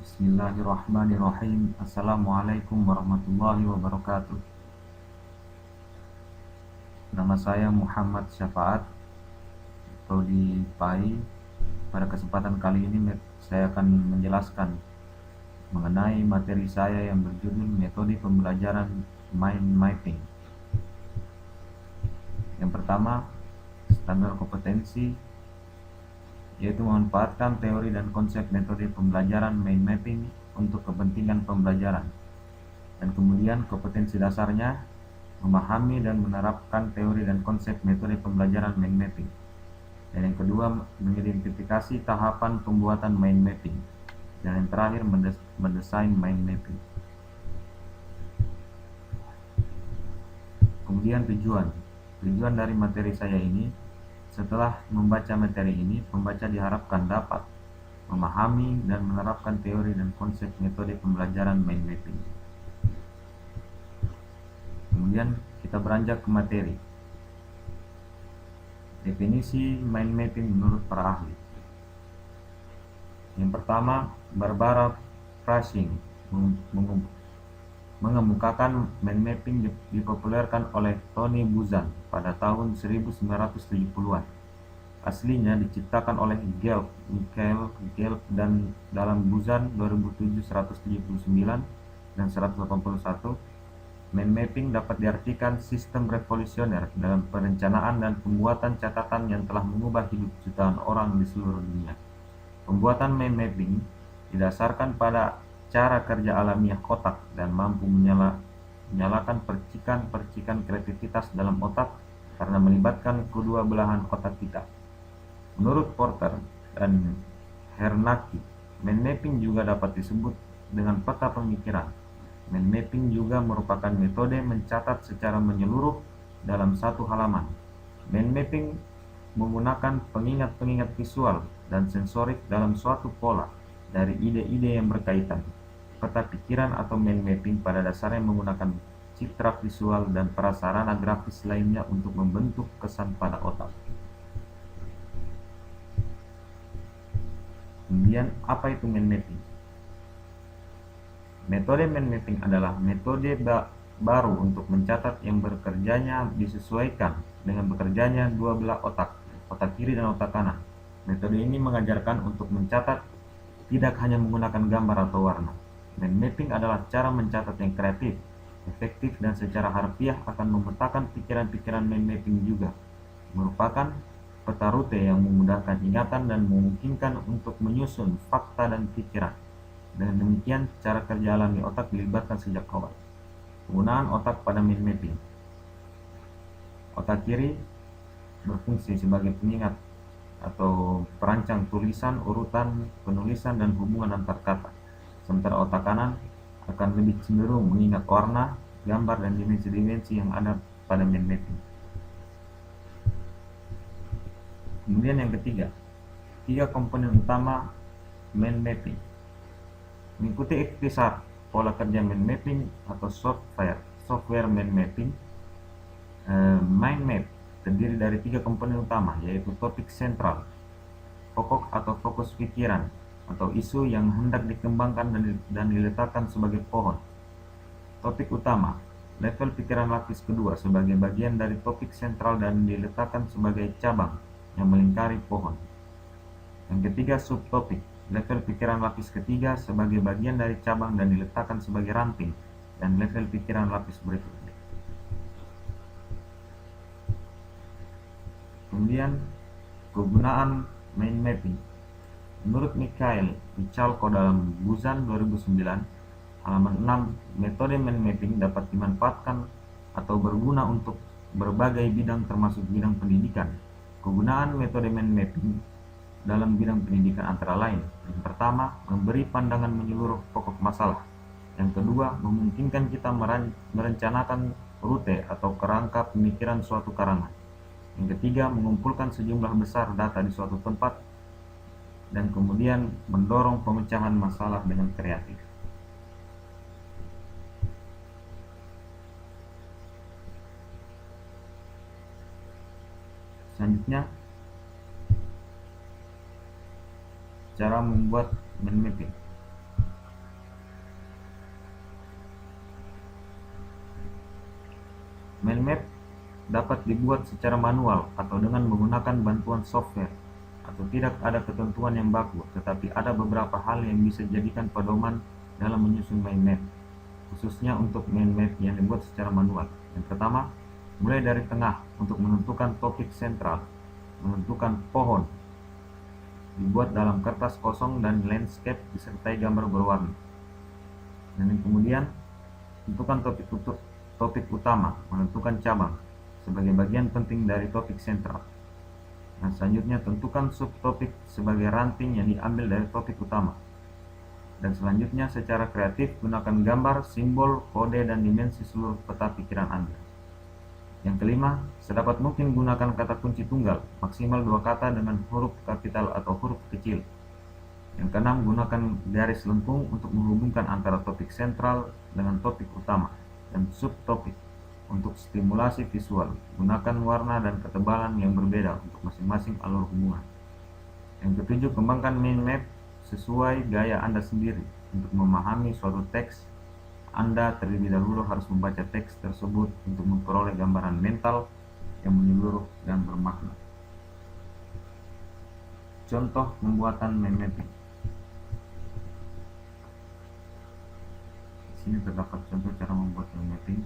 Bismillahirrahmanirrahim. Assalamualaikum warahmatullahi wabarakatuh. Nama saya Muhammad Syafaat atau di PAI. Pada kesempatan kali ini saya akan menjelaskan mengenai materi saya yang berjudul metode pembelajaran mind mapping. Yang pertama, standar kompetensi, yaitu memanfaatkan teori dan konsep metode pembelajaran mind mapping untuk kepentingan pembelajaran. Dan kemudian kompetensi dasarnya, memahami dan menerapkan teori dan konsep metode pembelajaran mind mapping. Dan yang kedua, mengidentifikasi tahapan pembuatan mind mapping. Dan yang terakhir, mendesain mind mapping. Kemudian tujuan dari materi saya ini, setelah membaca materi ini, pembaca diharapkan dapat memahami dan menerapkan teori dan konsep metode pembelajaran mind mapping. Kemudian kita beranjak ke materi. Definisi mind mapping menurut para ahli. Yang pertama, Barbara Frazing mengemukakan mind mapping dipopulerkan oleh Tony Buzan pada tahun 1970-an. Aslinya diciptakan oleh Michael Gelb dan dalam Buzan 2007 179 dan 181. Mind mapping dapat diartikan sistem revolusioner dalam perencanaan dan pembuatan catatan yang telah mengubah hidup jutaan orang di seluruh dunia. Pembuatan mind mapping didasarkan pada cara kerja alamiah otak dan mampu menyalakan percikan-percikan kreativitas dalam otak karena melibatkan kedua belahan otak kita. Menurut Porter dan Hernacki, mind mapping juga dapat disebut dengan peta pemikiran. Mind mapping juga merupakan metode mencatat secara menyeluruh dalam satu halaman. Mind mapping menggunakan pengingat-pengingat visual dan sensorik dalam suatu pola dari ide-ide yang berkaitan. Peta pikiran atau mind mapping pada dasarnya menggunakan citra visual dan prasarana grafis lainnya untuk membentuk kesan pada otak. Kemudian, apa itu mind mapping? Metode mind mapping adalah metode baru untuk mencatat yang bekerjanya disesuaikan dengan bekerjanya dua belah otak kiri dan otak kanan. Metode ini mengajarkan untuk mencatat tidak hanya menggunakan gambar atau warna. Mind mapping adalah cara mencatat yang kreatif, efektif, dan secara harfiah akan memetakan pikiran-pikiran. Mind mapping juga merupakan peta rute yang memudahkan ingatan dan memungkinkan untuk menyusun fakta dan pikiran. Dengan demikian, cara kerja alami otak dilibatkan sejak awal. Penggunaan otak pada mind mapping. Otak kiri berfungsi sebagai pengingat atau perancang tulisan, urutan, penulisan, dan hubungan antar kata. Sementara otak kanan akan lebih cenderung mengingat warna, gambar, dan dimensi-dimensi yang ada pada mind mapping. Kemudian yang ketiga, 3 komponen utama mind mapping. Mengikuti ikhtisar pola kerja mind mapping atau software mind mapping. Mind map terdiri dari 3 komponen utama, yaitu topik sentral, pokok atau fokus pikiran atau isu yang hendak dikembangkan dan diletakkan sebagai pohon. Topik utama, level pikiran lapis kedua sebagai bagian dari topik sentral dan diletakkan sebagai cabang yang melingkari pohon. Yang ketiga, subtopik, level pikiran lapis ketiga sebagai bagian dari cabang dan diletakkan sebagai ranting dan level pikiran lapis berikutnya. Kemudian, kegunaan mind mapping. Menurut Mikhail Michalko dalam Buzan 2009, halaman 6, metode mind mapping dapat dimanfaatkan atau berguna untuk berbagai bidang termasuk bidang pendidikan. Kegunaan metode mind mapping dalam bidang pendidikan antara lain, yang pertama, memberi pandangan menyeluruh pokok masalah. Yang kedua, memungkinkan kita merencanakan rute atau kerangka pemikiran suatu karangan. Yang ketiga, mengumpulkan sejumlah besar data di suatu tempat, dan kemudian mendorong pemecahan masalah dengan kreatif. Selanjutnya, cara membuat mind mapping. Mind map dapat dibuat secara manual atau dengan menggunakan bantuan software, atau tidak ada ketentuan yang baku, tetapi ada beberapa hal yang bisa dijadikan pedoman dalam menyusun mind map, khususnya untuk mind map yang dibuat secara manual. Yang pertama, mulai dari tengah untuk menentukan topik sentral, menentukan pohon, dibuat dalam kertas kosong dan landscape disertai gambar berwarna. Dan yang kemudian, tentukan topik utama, menentukan cabang sebagai bagian penting dari topik sentral. Dan selanjutnya, tentukan subtopik sebagai ranting yang diambil dari topik utama. Dan selanjutnya, secara kreatif gunakan gambar, simbol, kode, dan dimensi seluruh peta pikiran Anda. Yang kelima, sedapat mungkin gunakan kata kunci tunggal, maksimal 2 kata dengan huruf kapital atau huruf kecil. Yang keenam, gunakan garis lengkung untuk menghubungkan antara topik sentral dengan topik utama dan subtopik. Untuk stimulasi visual, gunakan warna dan ketebalan yang berbeda untuk masing-masing alur hubungan. Yang ketujuh, kembangkan mind map sesuai gaya Anda sendiri. Untuk memahami suatu teks, Anda terlebih dahulu harus membaca teks tersebut untuk memperoleh gambaran mental yang menyeluruh dan bermakna. Contoh pembuatan mind mapping. Di sini terdapat contoh cara membuat mind mapping.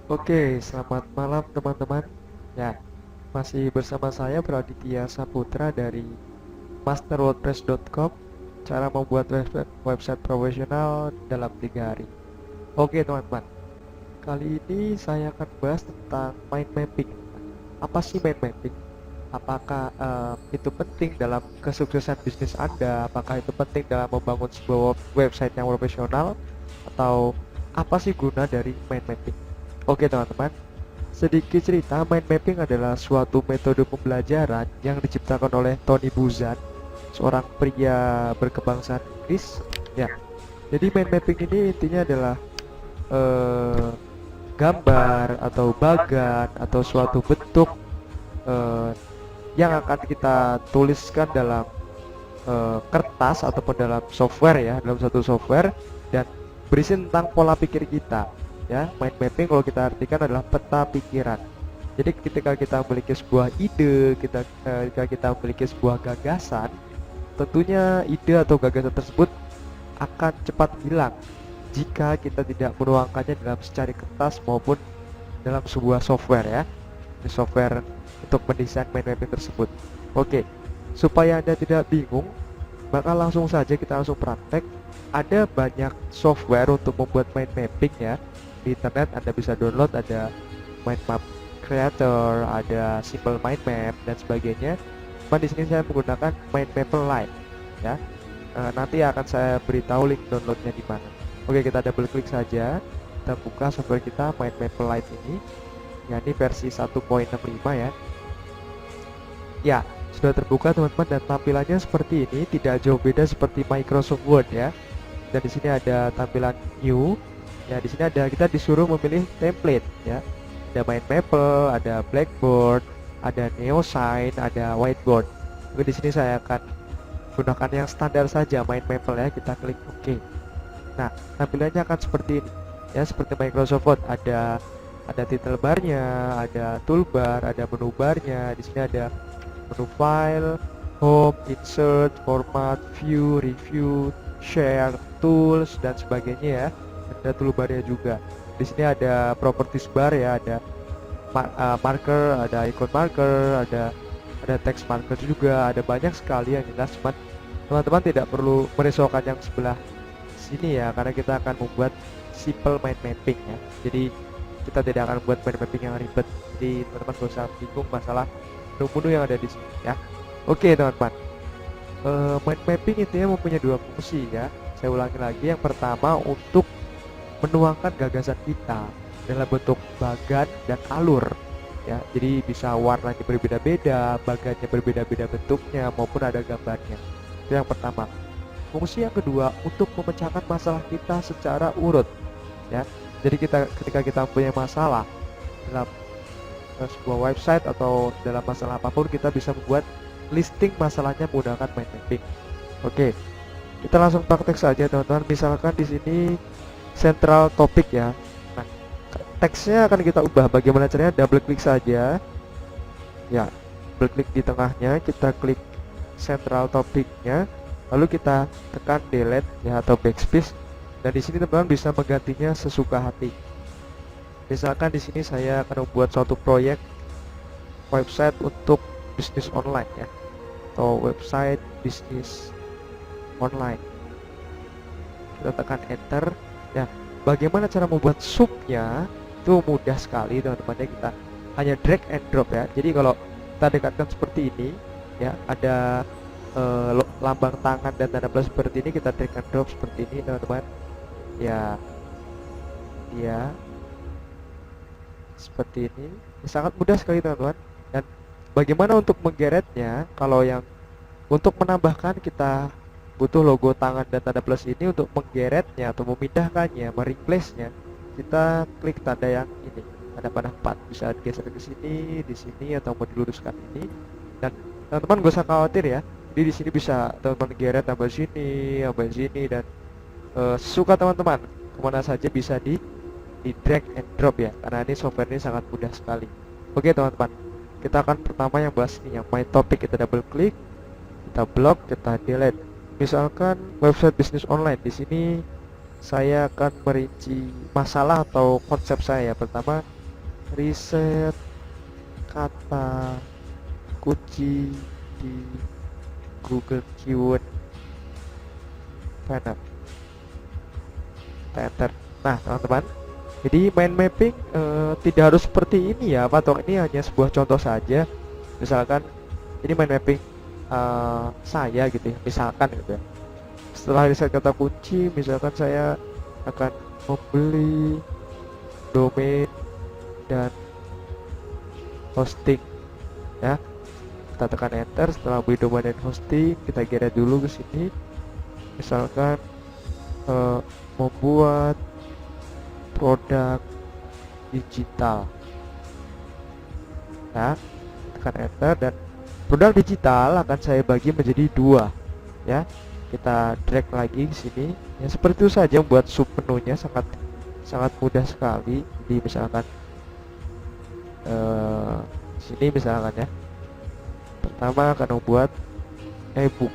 Oke, selamat malam teman-teman. Ya, masih bersama saya Praditya Saputra dari masterwordpress.com. Cara membuat website profesional dalam 3 hari. Oke teman-teman, kali ini saya akan bahas tentang mind mapping. Apa sih mind mapping? Apakah itu penting dalam kesuksesan bisnis Anda? Apakah itu penting dalam membangun sebuah website yang profesional? Atau apa sih guna dari mind mapping? Oke teman-teman, sedikit cerita, mind mapping adalah suatu metode pembelajaran yang diciptakan oleh Tony Buzan, seorang pria berkebangsaan Inggris. Ya, jadi mind mapping ini intinya adalah gambar atau bagan atau suatu bentuk yang akan kita tuliskan dalam kertas ataupun dalam software ya, dalam satu software, dan berisi tentang pola pikir kita. Ya, mind mapping kalau kita artikan adalah peta pikiran. Jadi ketika kita memiliki sebuah ide, ketika kita memiliki sebuah gagasan, tentunya ide atau gagasan tersebut akan cepat hilang jika kita tidak menuangkannya dalam secari kertas maupun dalam sebuah software ya. Ini software untuk mendesain mind mapping tersebut. Oke, supaya Anda tidak bingung, maka langsung saja kita langsung praktek. Ada banyak software untuk membuat mind mapping ya. Di internet Anda bisa download, ada mind map creator, ada simple mind map dan sebagainya. Cuma di sini saya menggunakan mind mapper Lite ya. Nanti akan saya beritahu link downloadnya di mana. Oke, kita double klik saja. Kita buka software kita, mind mapper Lite ini. Ya, ini versi 1.65 ya. Ya, sudah terbuka teman-teman, dan tampilannya seperti ini, tidak jauh beda seperti Microsoft Word ya. Dan di sini ada tampilan new. Ya, di sini kita disuruh memilih template ya. Ada mind mapper, ada blackboard, ada neosign, ada whiteboard. Oke, di sini saya akan gunakan yang standar saja, mind mapper ya. Kita klik OK. Nah, tampilannya akan seperti ini ya, seperti Microsoft Word. Ada title barnya, ada toolbar, ada menu barnya. Di sini ada menu file, home, insert, format, view, review, share, tools dan sebagainya ya. Ada toolbarnya juga. Di sini ada properties bar ya, ada marker, ada icon marker, ada text marker juga, ada banyak sekali yang jelas. Cuman teman-teman tidak perlu merisaukan yang sebelah sini ya, karena kita akan membuat simple mind mapping ya. Jadi kita tidak akan membuat mind mapping yang ribet. Jadi teman-teman gak usah bingung masalah menu-menu yang ada di sini ya. Oke teman-teman, mind mapping intinya mempunyai 2 fungsi ya. Saya ulangi lagi, yang pertama untuk menuangkan gagasan kita dalam bentuk bagan dan alur ya. Jadi bisa warnanya berbeda-beda, bagannya berbeda-beda bentuknya, maupun ada gambarnya. Itu yang pertama. Fungsi yang kedua untuk memecahkan masalah kita secara urut ya. Jadi ketika kita punya masalah dalam sebuah website atau dalam masalah apapun kita bisa membuat listing masalahnya menggunakan mind mapping. Oke, kita langsung praktek saja teman-teman. Misalkan di sini central topic ya. Nah, teksnya akan kita ubah. Bagaimana caranya? Double klik saja. Ya, double klik di tengahnya, kita klik central topicnya, lalu kita tekan delete ya atau backspace. Dan di sini teman-teman bisa menggantinya sesuka hati. Misalkan di sini saya akan membuat suatu proyek website untuk bisnis online ya, atau website bisnis online. Kita tekan enter ya. Bagaimana cara membuat subnya? Itu mudah sekali teman-teman ya, kita hanya drag and drop ya. Jadi kalau kita dekatkan seperti ini ya, ada lambang tangan dan tanda plus seperti ini, kita drag and drop seperti ini teman-teman ya. Ya, seperti ini. Sangat mudah sekali teman-teman. Dan bagaimana untuk menggeretnya? Kalau yang untuk menambahkan, kita butuh logo tangan dan tanda plus ini. Untuk menggeretnya atau memindahkannya, mereplace-nya, kita klik tanda yang ini, tanda panah 4. Bisa geser ke sini, di sini, atau mau diluruskan ini. Dan teman-teman gak usah khawatir ya. Jadi di sini bisa teman-teman geret tambah sini, dan suka teman-teman kemana saja bisa di drag and drop ya, karena ini software ini sangat mudah sekali. Oke teman-teman, kita akan pertama yang bahas ini yang my topic. Kita double klik, kita blok, kita delete. Misalkan website bisnis online, di sini saya akan merinci masalah atau konsep saya. Pertama, riset kata kunci di Google Keyword Planner. Enter. Nah teman-teman, jadi mind mapping tidak harus seperti ini ya, patok ini hanya sebuah contoh saja. Misalkan ini mind mapping saya gitu ya, misalkan gitu ya. Setelah riset kata kunci, misalkan saya akan membeli domain dan hosting ya. Kita tekan enter. Setelah beli domain dan hosting, kita geret dulu ke sini. Misalkan membuat produk digital ya, tekan enter. Dan produk digital akan saya bagi menjadi 2 ya. Kita drag lagi ke sini ya, seperti itu saja. Buat sub menunya sangat mudah sekali. Jadi misalkan sini misalkan ya, pertama akan membuat ebook.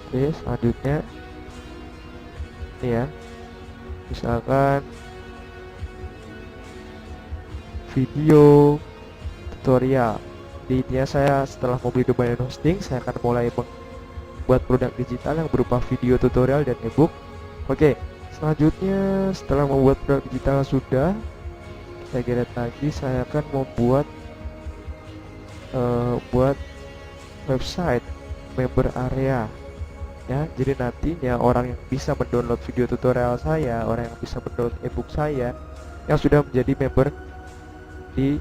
Oke, selanjutnya ini ya, misalkan video tutorial. Di intinya saya setelah membeli domain dan hosting, saya akan mulai membuat produk digital yang berupa video tutorial dan ebook. Oke, selanjutnya setelah membuat produk digital sudah, kita geret lagi. Saya akan membuat buat website member area ya. Jadi nantinya orang yang bisa mendownload video tutorial saya, orang yang bisa mendownload ebook saya, yang sudah menjadi member di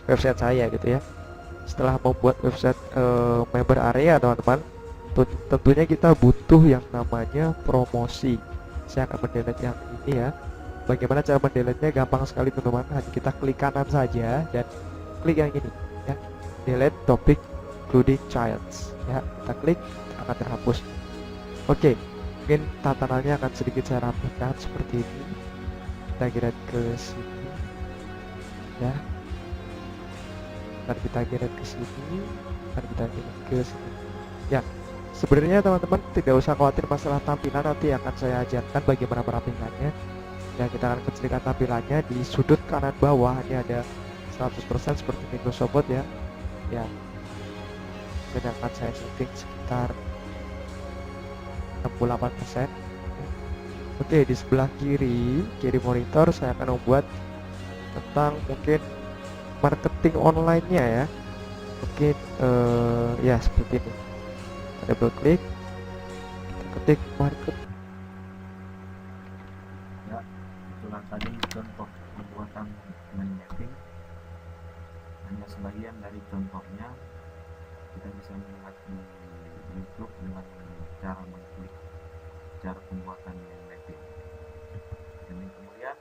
website saya gitu ya. Setelah membuat website member area teman-teman, tentunya kita butuh yang namanya promosi. Saya akan mendelete yang ini ya. Bagaimana cara mendelete-nya? Gampang sekali teman-teman. Hanya kita klik kanan saja dan klik yang ini ya, delete topic including childs ya. Kita klik, akan terhapus. Oke, mungkin tatanannya akan sedikit saya rapikan seperti ini. Kita geret ke sini ya, dan kita geret ke sini, dan kita geret ke sini ya. Sebenarnya teman-teman tidak usah khawatir masalah tampilan, nanti akan saya ajarkan bagaimana merapikannya. Dan kita akan kecilkan tampilannya di sudut kanan bawah. Ini ada 100% seperti Microsoft Word ya. Ya, dan akan saya setting sekitar 68%. Oke, di sebelah kiri monitor saya akan membuat tentang mungkin marketing online-nya ya. Mungkin ya seperti ini. Kita double klik, kita ketik market. Ya, itulah tadi contoh pembuatan mind mapping. Hanya sebagian dari contohnya. Kita bisa melihat di YouTube dengan cara mengklik cara pembuatan mind mapping. Dan kemudian,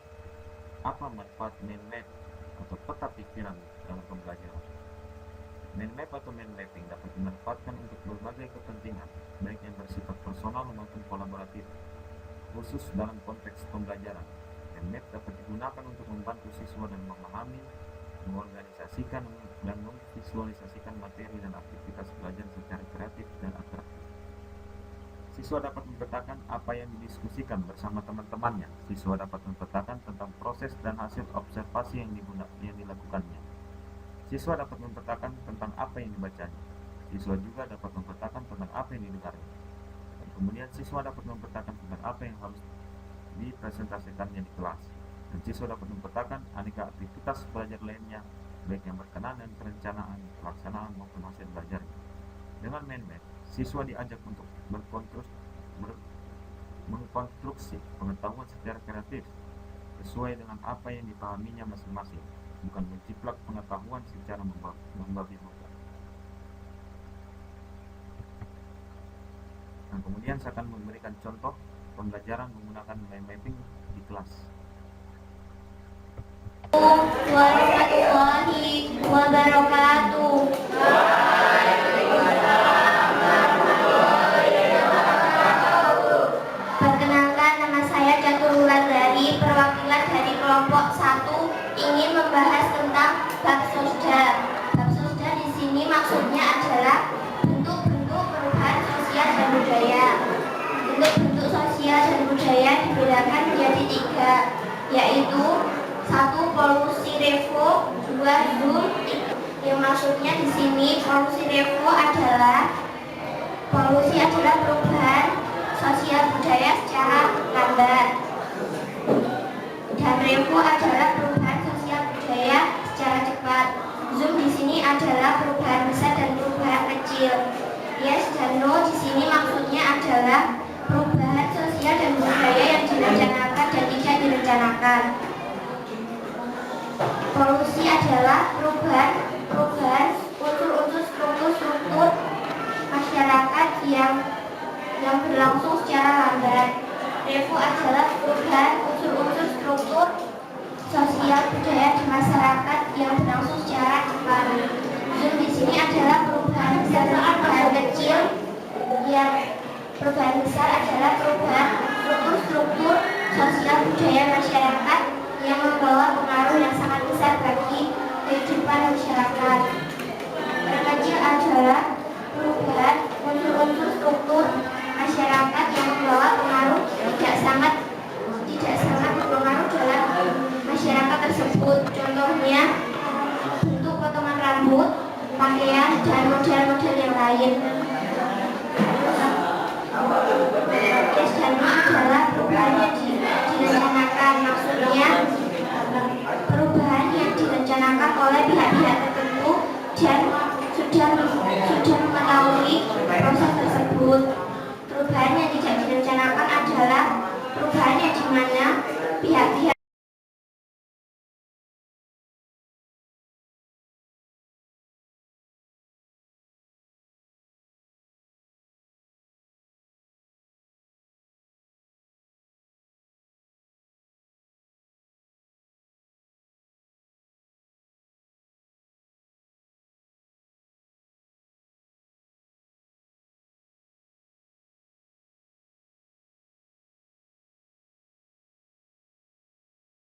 apa manfaat mind map atau peta pikiran dalam pembelajaran. Mind map atau mind mapping dapat dimanfaatkan untuk berbagai kepentingan, baik yang bersifat personal maupun kolaboratif, khusus dalam konteks pembelajaran. Mind map dapat digunakan untuk membantu siswa dan memahami, mengorganisasikan, dan memvisualisasikan materi dan aktivitas belajar secara kreatif dan atraktif. Siswa dapat memetakan apa yang didiskusikan bersama teman-temannya. Siswa dapat memetakan tentang proses dan hasil observasi yang dilakukannya. Siswa dapat memetakan tentang apa yang dibacanya. Siswa juga dapat memetakan tentang apa yang didengarnya. Dan kemudian siswa dapat memetakan tentang apa yang harus dipresentasikannya di kelas. Dan siswa dapat memetakan aneka aktivitas belajar lainnya, baik yang berkenaan dengan perencanaan, pelaksanaan, maupun hasil belajarnya. Dengan mind map, siswa diajak untuk mengkonstruksi pengetahuan secara kreatif sesuai dengan apa yang dipahaminya masing-masing, bukan menjiplak pengetahuan secara membabi buta. Nah, kemudian saya akan memberikan contoh pembelajaran menggunakan mind mapping di kelas. Warahmatullahi wabarakatuh. Perkenalkan, nama saya Catur Wulandari, perwakilan dari kelompok 1 ingin membahas tentang bab sosda. Bab sosda di sini maksudnya adalah bentuk-bentuk perubahan sosial dan budaya. Bentuk-bentuk sosial dan budaya dibedakan menjadi 3, yaitu 1. Polusi revo, 2. Zoom. Yang maksudnya di sini polusi revo adalah perubahan sosial budaya secara lambat, dan revo adalah perubahan sosial budaya secara cepat. Zoom di sini adalah perubahan besar dan perubahan kecil. Yes dan no di sini maksudnya adalah perubahan sosial dan budaya yang direncanakan dan tidak direncanakan. Polusi adalah perubahan unsur-unsur struktur masyarakat yang berlangsung secara lambat. Revo adalah perubahan unsur-unsur struktur sosial budaya di masyarakat yang berlangsung secara cepat. Zoom di sini adalah perubahan besar dan perubahan kecil. Yang perubahan besar adalah perubahan struktur sosial budaya masyarakat yang membawa pengaruh yang sangat besar bagi kehidupan masyarakat. Yang kecil adalah perubahan unsur-unsur struktur masyarakat yang membawa pengaruh tidak sangat berpengaruh dalam masyarakat tersebut. Contohnya bentuk potongan rambut, pakaian, dan model-model yang lain.